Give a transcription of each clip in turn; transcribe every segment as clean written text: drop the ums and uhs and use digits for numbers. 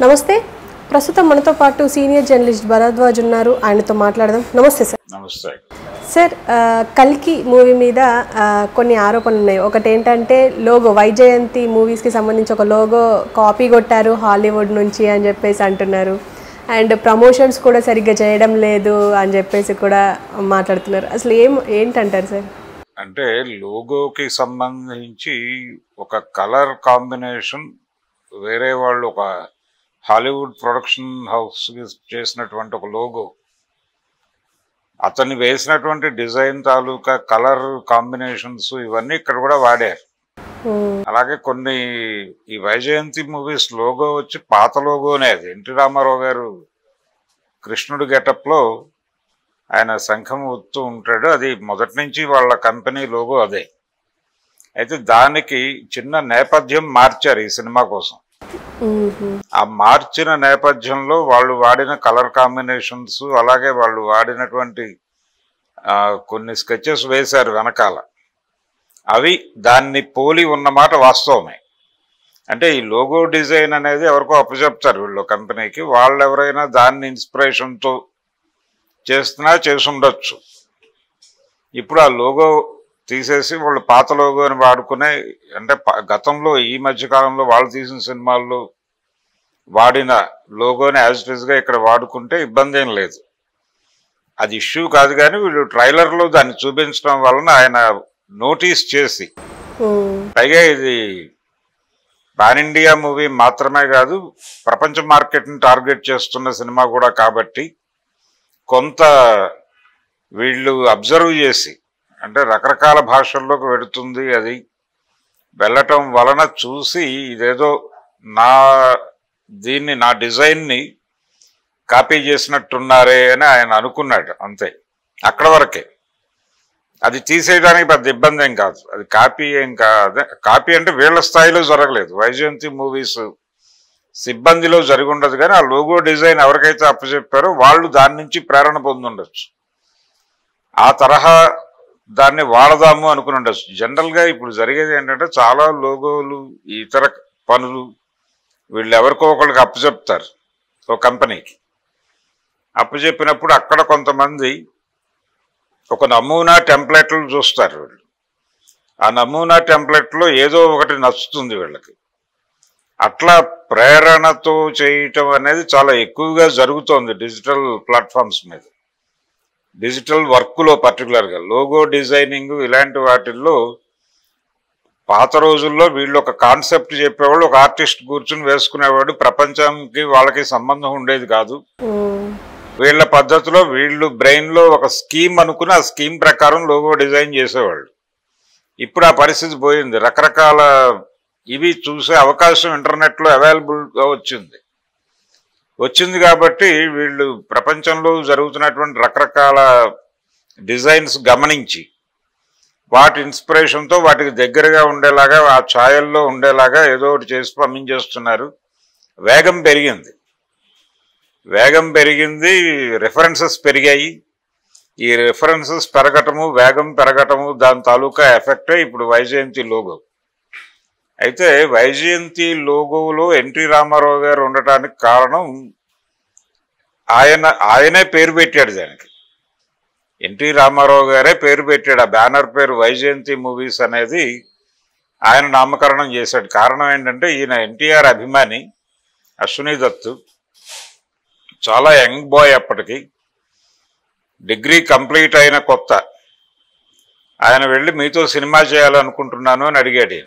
నమస్తే. ప్రస్తుతం మనతో పాటు సీనియర్ జర్నలిస్ట్ భరద్వాజ్ ఉన్నారు. ఆయనతో మాట్లాడదాం. నమస్తే సార్. నమస్తే సార్, కల్కి మూవీ మీద కొన్ని ఆరోపణలు ఉన్నాయి. ఒకటి ఏంటంటే లోగో వైజయంతి మూవీస్కి సంబంధించి ఒక లోగో కాపీ కొట్టారు హాలీవుడ్ నుంచి అని చెప్పేసి అంటున్నారు. అండ్ ప్రమోషన్స్ కూడా సరిగ్గా చేయడం లేదు అని చెప్పేసి కూడా మాట్లాడుతున్నారు. అసలు ఏంటంటారు సార్? అంటే లోగోకి సంబంధించి ఒక కలర్ కాంబినేషన్ వేరే వాళ్ళు ఒక హాలీవుడ్ ప్రొడక్షన్ హౌస్ చేసినటువంటి ఒక లోగో, అతన్ని వేసినటువంటి డిజైన్ తాలూకా కలర్ కాంబినేషన్స్ ఇవన్నీ ఇక్కడ కూడా వాడారు. అలాగే కొన్ని ఈ వైజయంతి మూవీస్ లోగో వచ్చి పాత లోగోనే, అది ఎన్టీ రామారావు గారు కృష్ణుడు గెటప్లో ఆయన శంఖం ఊత్తూ ఉంటాడు, అది మొదటి నుంచి వాళ్ళ కంపెనీ లోగో అదే. అయితే దానికి చిన్న నేపథ్యం మార్చారు ఈ సినిమా కోసం. ఆ మార్చిన నేపథ్యంలో వాళ్ళు వాడిన కలర్ కాంబినేషన్స్, అలాగే వాళ్ళు వాడినటువంటి కొన్ని స్కెచెస్ వేశారు వెనకాల, అవి దాన్ని పోలి ఉన్నమాట వాస్తవమే. అంటే ఈ లోగో డిజైన్ అనేది ఎవరికో అప్పచెప్తారు వీళ్ళు కంపెనీకి, వాళ్ళు ఎవరైనా దాన్ని ఇన్స్పిరేషన్తో చేస్తున్నా చేసి ఉండొచ్చు. ఇప్పుడు ఆ లోగో తీసేసి వాళ్ళు పాత లోగోని వాడుకునే, అంటే గతంలో ఈ మధ్యకాలంలో వాళ్ళు తీసిన సినిమాల్లో వాడిన లోగోని యాజ్ ఇట్ ఈస్గా ఇక్కడ వాడుకుంటే ఇబ్బంది ఏం లేదు, అది ఇష్యూ కాదు. కానీ వీళ్ళు ట్రైలర్లో దాన్ని చూపించడం వలన ఆయన నోటీస్ చేసి, పైగా ఇది పాన్ ఇండియా మూవీ మాత్రమే కాదు, ప్రపంచ మార్కెట్ని టార్గెట్ చేస్తున్న సినిమా కూడా కాబట్టి కొంత వీళ్ళు అబ్జర్వ్ చేసి, అంటే రకరకాల భాషల్లోకి వెళుతుంది, అది వెళ్ళటం వలన చూసి ఇదేదో నా డిజైన్ని కాపీ చేసినట్టున్నారే అని ఆయన అనుకున్నాడు, అంతే. అక్కడ వరకే. అది తీసేయడానికి పెద్ద ఇబ్బంది ఏం కాదు, అది కాపీ ఏం కాదు. కాపీ అంటే వీళ్ళ స్థాయిలో జరగలేదు, వైజయంతి మూవీస్ సిబ్బందిలో జరిగి ఉండదు. కానీ ఆ లోగో డిజైన్ ఎవరికైతే అప్పచెప్పారో వాళ్ళు దాని నుంచి ప్రేరణ పొంది ఉండొచ్చు, ఆ తరహా దాన్ని వాడదాము అనుకుని ఉండొచ్చు. జనరల్గా ఇప్పుడు జరిగేది ఏంటంటే చాలా లోగోలు, ఇతర పనులు వీళ్ళు ఎవరికో ఒకరికి అప్పచెప్తారు ఒక కంపెనీకి. అప్పచెప్పినప్పుడు అక్కడ కొంతమంది ఒక నమూనా టెంప్లెట్లు చూస్తారు వీళ్ళు, ఆ నమూనా టెంప్లెట్లో ఏదో ఒకటి నచ్చుతుంది వీళ్ళకి, అట్లా ప్రేరణతో చేయటం అనేది చాలా ఎక్కువగా జరుగుతోంది డిజిటల్ ప్లాట్ఫామ్స్ మీద, డిజిటల్ వర్క్లో పర్టికులర్గా. లోగో డిజైనింగ్ ఇలాంటి వాటిల్లో పాత రోజుల్లో వీళ్ళు ఒక కాన్సెప్ట్ చెప్పేవాళ్ళు, ఒక ఆర్టిస్ట్ కూర్చుని వేసుకునేవాడు, ప్రపంచానికి వాళ్ళకి సంబంధం ఉండేది కాదు. వీళ్ళ పద్ధతిలో వీళ్ళు బ్రెయిన్లో ఒక స్కీమ్ అనుకుని ఆ స్కీమ్ ప్రకారం లోగో డిజైన్ చేసేవాళ్ళు. ఇప్పుడు ఆ పరిస్థితి పోయింది, రకరకాల ఇవి చూసే అవకాశం ఇంటర్నెట్లో అవైలబుల్గా వచ్చింది కాబట్టి వీళ్ళు ప్రపంచంలో జరుగుతున్నటువంటి రకరకాల డిజైన్స్ గమనించి వాటి ఇన్స్పిరేషన్తో వాటికి దగ్గరగా ఉండేలాగా, ఆ ఛాయల్లో ఉండేలాగా ఏదో ఒకటి చేసి పంపించేస్తున్నారు. వేగం పెరిగింది, రిఫరెన్సెస్ పెరిగాయి. ఈ రిఫరెన్సెస్ పెరగటము, వేగం పెరగటము, దాని తాలూకా ఎఫెక్టే ఇప్పుడు వైజయంతి లోగో. అయితే వైజయంతి లోగోలో ఎన్టీ రామారావు గారు ఉండటానికి కారణం ఆయనే పేరు పెట్టాడు దానికి. ఎన్టీ రామారావు గారే పేరు పెట్టాడు, ఆ బ్యానర్ పేరు వైజయంతి మూవీస్ అనేది ఆయన నామకరణం చేశాడు. కారణం ఏంటంటే ఈయన ఎన్టీఆర్ అభిమాని అశ్విని దత్తు, చాలా యంగ్ బాయ్, అప్పటికి డిగ్రీ కంప్లీట్ అయిన కొత్త. ఆయన వెళ్ళి మీతో సినిమా చేయాలనుకుంటున్నాను అని అడిగాడు.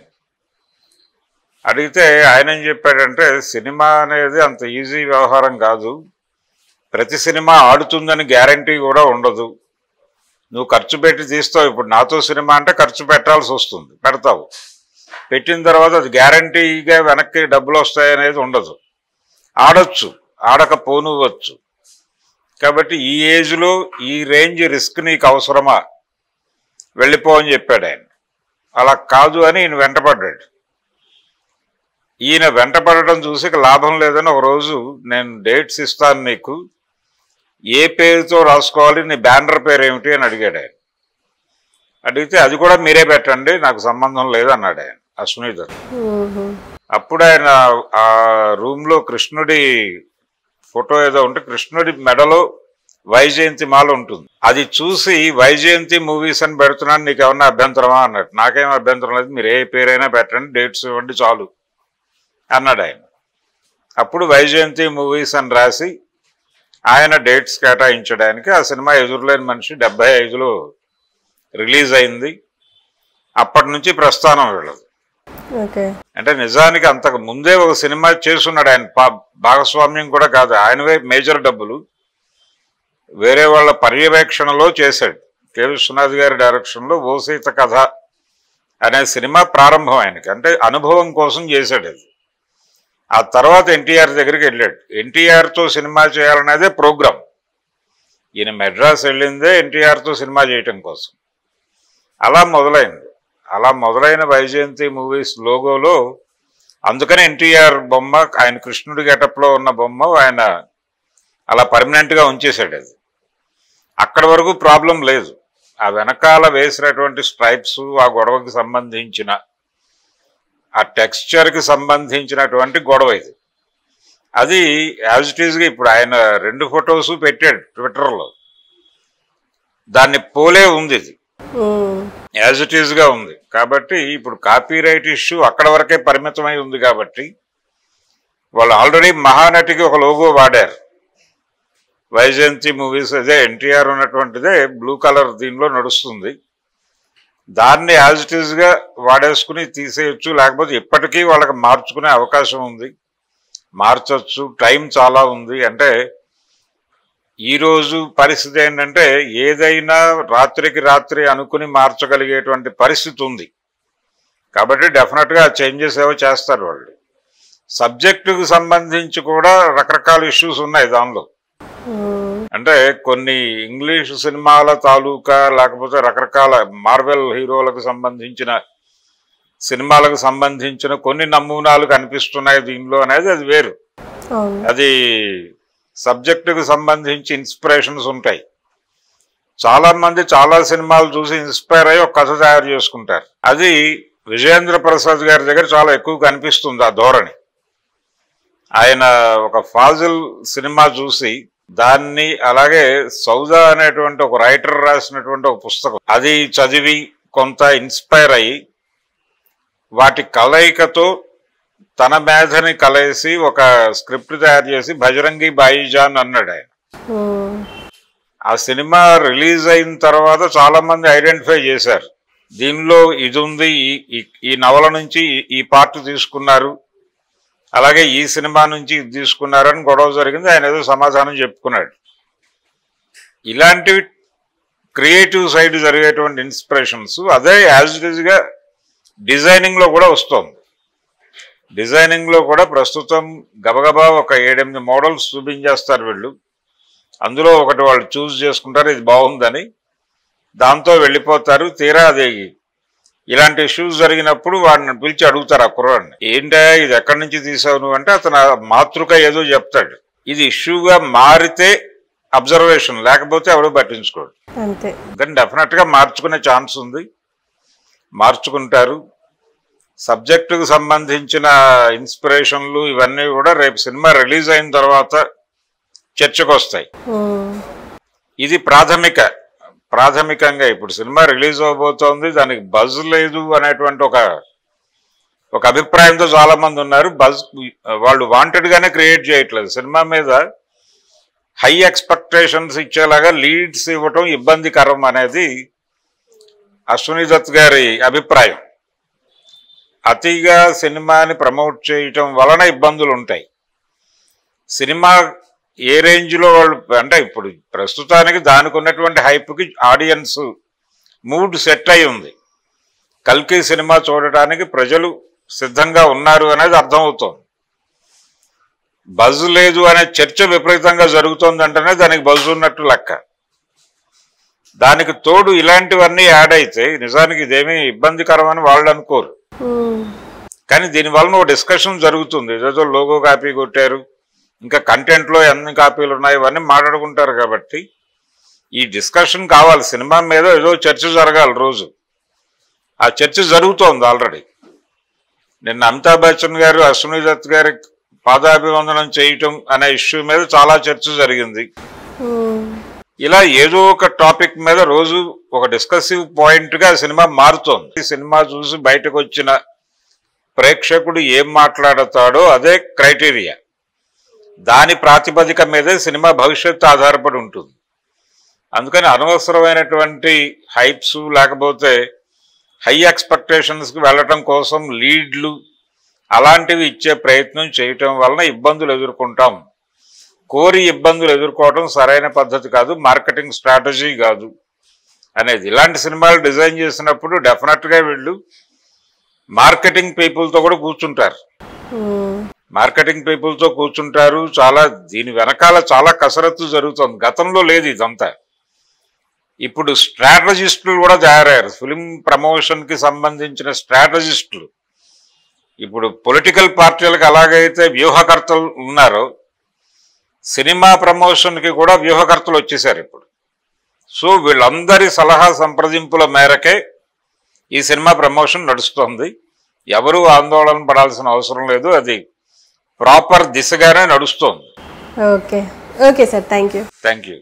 అడిగితే ఆయన ఏం చెప్పాడంటే, సినిమా అనేది అంత ఈజీ వ్యవహారం కాదు, ప్రతి సినిమా ఆడుతుందని గ్యారంటీ కూడా ఉండదు, నువ్వు ఖర్చు పెట్టి తీస్తావు. ఇప్పుడు నాతో సినిమా అంటే ఖర్చు పెట్టాల్సి వస్తుంది, పెడతావు, పెట్టిన తర్వాత అది గ్యారంటీగా వెనక్కి డబ్బులు వస్తాయనేది ఉండదు, ఆడొచ్చు ఆడకపోనువచ్చు. కాబట్టి ఈ ఏజ్లో ఈ రేంజ్ రిస్క్ నీకు అవసరమా, వెళ్ళిపో అని చెప్పాడు ఆయన. అలా కాదు అని ఈయన వెంటపడ్డాడు. ఈయన వెంటపడడం చూసి లాభం లేదని ఒకరోజు, నేను డేట్స్ ఇస్తాను నీకు, ఏ పేరుతో రాసుకోవాలి, నీ బ్యానర్ పేరు ఏమిటి అని అడిగాడు ఆయన. అడిగితే అది కూడా మీరే పెట్టండి, నాకు సంబంధం లేదు అన్నాడు ఆయన, అశ్విని దత్. అప్పుడు ఆయన ఆ రూమ్లో కృష్ణుడి ఫోటో ఏదో ఉంటే కృష్ణుడి మెడలో వైజయంతి మాల ఉంటుంది. అది చూసి వైజయంతి మూవీస్ అని పెడుతున్నాను, నీకు ఏమన్నా అభ్యంతరమా అన్నట్టు. నాకేం అభ్యంతరం లేదు, మీరు ఏ పేరైనా పెట్టండి, డేట్స్ ఇవ్వండి చాలు అన్నాడు ఆయన. అప్పుడు వైజయంతి మూవీస్ అని రాసి ఆయన డేట్స్ కేటాయించడానికి ఆ సినిమా ఎదురులేని మనిషి 75లో రిలీజ్ అయింది. అప్పటి నుంచి ప్రస్థానం వెళ్ళదు. అంటే నిజానికి అంతకు ముందే ఒక సినిమా చేస్తున్నాడు ఆయన, భాగస్వామ్యం కూడా కాదు, ఆయనవే మేజర్ డబ్బులు వేరే వాళ్ళ పర్యవేక్షణలో చేశాడు. కె విశ్వనాథ్ గారి డైరెక్షన్లో ఓ సీత కథ అనే సినిమా ప్రారంభం ఆయనకి, అంటే అనుభవం కోసం చేశాడు అది. ఆ తర్వాత ఎన్టీఆర్ దగ్గరికి వెళ్ళాడు. ఎన్టీఆర్తో సినిమా చేయాలనేదే ప్రోగ్రాం. ఈయన మెడ్రాస్ వెళ్ళిందే ఎన్టీఆర్తో సినిమా చేయటం కోసం. అలా మొదలైంది. అలా మొదలైన వైజయంతి మూవీస్ లోగోలో అందుకని ఎన్టీఆర్ బొమ్మ, ఆయన కృష్ణుడి గెటప్లో ఉన్న బొమ్మ ఆయన అలా పర్మనెంట్గా ఉంచేశాడు. అది అక్కడి వరకు ప్రాబ్లం లేదు. ఆ వెనకాల వేసినటువంటి స్ట్రైప్స్, ఆ గొడవకి సంబంధించిన ఆ టెక్స్చర్కి సంబంధించినటువంటి గొడవ ఇది. అది యాజ్ ఇట్ ఈజ్గా ఇప్పుడు ఆయన 2 ఫొటోస్ పెట్టాడు ట్విట్టర్లో, దాన్ని పోలే ఉంది, ఇది యాజ్ ఇట్ ఈజ్గా ఉంది. కాబట్టి ఇప్పుడు కాపీరైట్ ఇష్యూ అక్కడ వరకే పరిమితమై ఉంది. కాబట్టి వాళ్ళు ఆల్రెడీ మహానటికి ఒక లోగో వాడారు. వైజయంతి మూవీస్ అదే ఎన్టీఆర్ ఉన్నటువంటిదే బ్లూ కలర్ దీనిలో నడుస్తుంది. దాన్ని యాజ్ ఇట్ ఈజ్గా వాడేసుకుని తీసేయచ్చు, లేకపోతే ఇప్పటికీ వాళ్ళకి మార్చుకునే అవకాశం ఉంది, మార్చచ్చు, టైం చాలా ఉంది. అంటే ఈరోజు పరిస్థితి ఏంటంటే ఏదైనా రాత్రికి రాత్రి అనుకుని మార్చగలిగేటువంటి పరిస్థితి ఉంది. కాబట్టి డెఫినెట్గా చేంజెస్ ఏవో చేస్తారు వాళ్ళు. సబ్జెక్టుకు సంబంధించి కూడా రకరకాల ఇష్యూస్ ఉన్నాయి దానిలో. అంటే కొన్ని ఇంగ్లీష్ సినిమాల తాలూకా, లేకపోతే రకరకాల మార్వెల్ హీరోలకు సంబంధించిన సినిమాలకు సంబంధించిన కొన్ని నమూనాలు కనిపిస్తున్నాయి దీనిలో అనేది అది వేరు. అది సబ్జెక్టుకు సంబంధించి ఇన్స్పిరేషన్స్ ఉంటాయి. చాలా మంది చాలా సినిమాలు చూసి ఇన్స్పైర్ అయ్యి ఒక కథ తయారు చేసుకుంటారు. అది విజయేంద్ర ప్రసాద్ గారి దగ్గర చాలా ఎక్కువ కనిపిస్తుంది ఆ ధోరణి. ఆయన ఒక ఫాజిల్ సినిమా చూసి దాన్ని, అలాగే సౌదా అనేటువంటి ఒక రైటర్ రాసినటువంటి ఒక పుస్తకం, అది చదివి కొంత ఇన్స్పైర్ అయ్యి వాటి కలయికతో తన మేధని కలేసి ఒక స్క్రిప్ట్ తయారు చేసి బజరంగి భాయిజాన్ అన్నాడు ఆయన. ఆ సినిమా రిలీజ్ అయిన తర్వాత చాలా మంది ఐడెంటిఫై చేశారు, దీనిలో ఇది ఉంది, ఈ నవల నుంచి ఈ పార్ట్ తీసుకున్నారు, అలాగే ఈ సినిమా నుంచి ఇది తీసుకున్నారని గొడవ జరిగింది. ఆయన ఏదో సమాధానం చెప్పుకున్నాడు. ఇలాంటివి క్రియేటివ్ సైడ్ జరిగేటువంటి ఇన్స్పిరేషన్స్ అదే యాజ్ ఇట్ ఈజ్గా డిజైనింగ్లో కూడా వస్తుంది. డిజైనింగ్లో కూడా ప్రస్తుతం గబగబా ఒక 7-8 మోడల్స్ చూపించేస్తారు వీళ్ళు. అందులో ఒకటి వాళ్ళు చూస్ చేసుకుంటారు, ఇది బాగుందని, దాంతో వెళ్ళిపోతారు. తీరా అది ఇలాంటి ఇష్యూస్ జరిగినప్పుడు వాడిని పిలిచి అడుగుతారు ఆ కుర్రాడిని, ఏంటా ఇది ఎక్కడి నుంచి తీసావు నువ్వు అంటే అతను మాతృక ఏదో చెప్తాడు. ఇది ఇష్యూగా మారితే అబ్జర్వేషన్, లేకపోతే ఎవరు పట్టించుకోడు. కానీ డెఫినెట్గా మార్చుకునే ఛాన్స్ ఉంది, మార్చుకుంటారు. సబ్జెక్టుకు సంబంధించిన ఇన్స్పిరేషన్లు ఇవన్నీ కూడా రేపు సినిమా రిలీజ్ అయిన తర్వాత చర్చకు వస్తాయి. ఇది ప్రాథమికంగా ఇప్పుడు సినిమా రిలీజ్ అవబోతోంది, దానికి బజ్ లేదు అనేటువంటి ఒక అభిప్రాయంతో చాలా మంది ఉన్నారు. బజ్ వాళ్ళు వాంటెడ్గానే క్రియేట్ చేయట్లేదు. సినిమా మీద హై ఎక్స్పెక్టేషన్స్ ఇచ్చేలాగా లీడ్స్ ఇవ్వటం ఇబ్బందికరం అనేది అశ్విని దత్ గారి అభిప్రాయం. అతిగా సినిమాని ప్రమోట్ చేయటం వలన ఇబ్బందులు ఉంటాయి. సినిమా ఏ రేంజ్లో వాళ్ళు, అంటే ఇప్పుడు ప్రస్తుతానికి దానికి ఉన్నటువంటి హైప్కి ఆడియన్స్ మూడ్ సెట్ అయి ఉంది. కల్కి సినిమా చూడటానికి ప్రజలు సిద్ధంగా ఉన్నారు అనేది అర్థమవుతోంది. బజ్ లేదు అనే చర్చ విపరీతంగా జరుగుతోందంటేనే దానికి బజ్ ఉన్నట్టు లెక్క. దానికి తోడు ఇలాంటివన్నీ యాడ్ అయితే నిజానికి ఇదేమీ ఇబ్బందికరమని వాళ్ళు అనుకోరు. కానీ దీనివల్ల ఒక డిస్కషన్ జరుగుతుంది. ఏదో లోగో కాపీ కొట్టారు, ఇంకా కంటెంట్లో ఎన్ని కాపీలు ఉన్నాయి, ఇవన్నీ మాట్లాడుకుంటారు. కాబట్టి ఈ డిస్కషన్ కావాలి. సినిమా మీద ఏదో చర్చ జరగాలి రోజు. ఆ చర్చ జరుగుతోంది ఆల్రెడీ. నిన్న అమితాబ్ బచ్చన్ గారు అశ్విని దత్ గారి పాదాభివందనం చేయటం అనే ఇష్యూ మీద చాలా చర్చ జరిగింది. ఇలా ఏదో ఒక టాపిక్ మీద రోజు ఒక డిస్కసివ్ పాయింట్ గా సినిమా మారుతోంది. ఈ సినిమా చూసి బయటకు వచ్చిన ప్రేక్షకుడు ఏం మాట్లాడతాడో అదే క్రైటీరియా. దాని ప్రాతిపదిక మీదే సినిమా భవిష్యత్తు ఆధారపడి ఉంటుంది. అందుకని అనవసరమైనటువంటి హైప్స్ లేకపోతే హై ఎక్స్పెక్టేషన్స్కి వెళ్ళటం కోసం లీడ్లు అలాంటివి ఇచ్చే ప్రయత్నం చేయటం వలన ఇబ్బందులు ఎదుర్కొంటాం. కోరి ఇబ్బందులు ఎదుర్కోవడం సరైన పద్ధతి కాదు, మార్కెటింగ్ స్ట్రాటజీ కాదు అనేది. ఇలాంటి సినిమాలు డిజైన్ చేసినప్పుడు డెఫినెట్గా వీళ్ళు మార్కెటింగ్ పీపుల్తో కూడా కూర్చుంటారు. మార్కెటింగ్ పీపుల్తో కూర్చుంటారు. చాలా దీని వెనకాల చాలా కసరత్తు జరుగుతుంది. గతంలో లేదు ఇదంతా. ఇప్పుడు స్ట్రాటజిస్టులు కూడా తయారయ్యారు. ఫిలిం ప్రమోషన్కి సంబంధించిన స్ట్రాటజిస్టులు. ఇప్పుడు పొలిటికల్ పార్టీలకు ఎలాగైతే వ్యూహకర్తలు ఉన్నారో సినిమా ప్రమోషన్కి కూడా వ్యూహకర్తలు వచ్చేసారు ఇప్పుడు. సో వీళ్ళందరి సలహా సంప్రదింపుల మేరకే ఈ సినిమా ప్రమోషన్ నడుస్తుంది. ఎవరూ ఆందోళన పడాల్సిన అవసరం లేదు. అది ప్రాపర్ దిశగానే నడుస్తుంది. Okay okay sir, thank you. Thank you.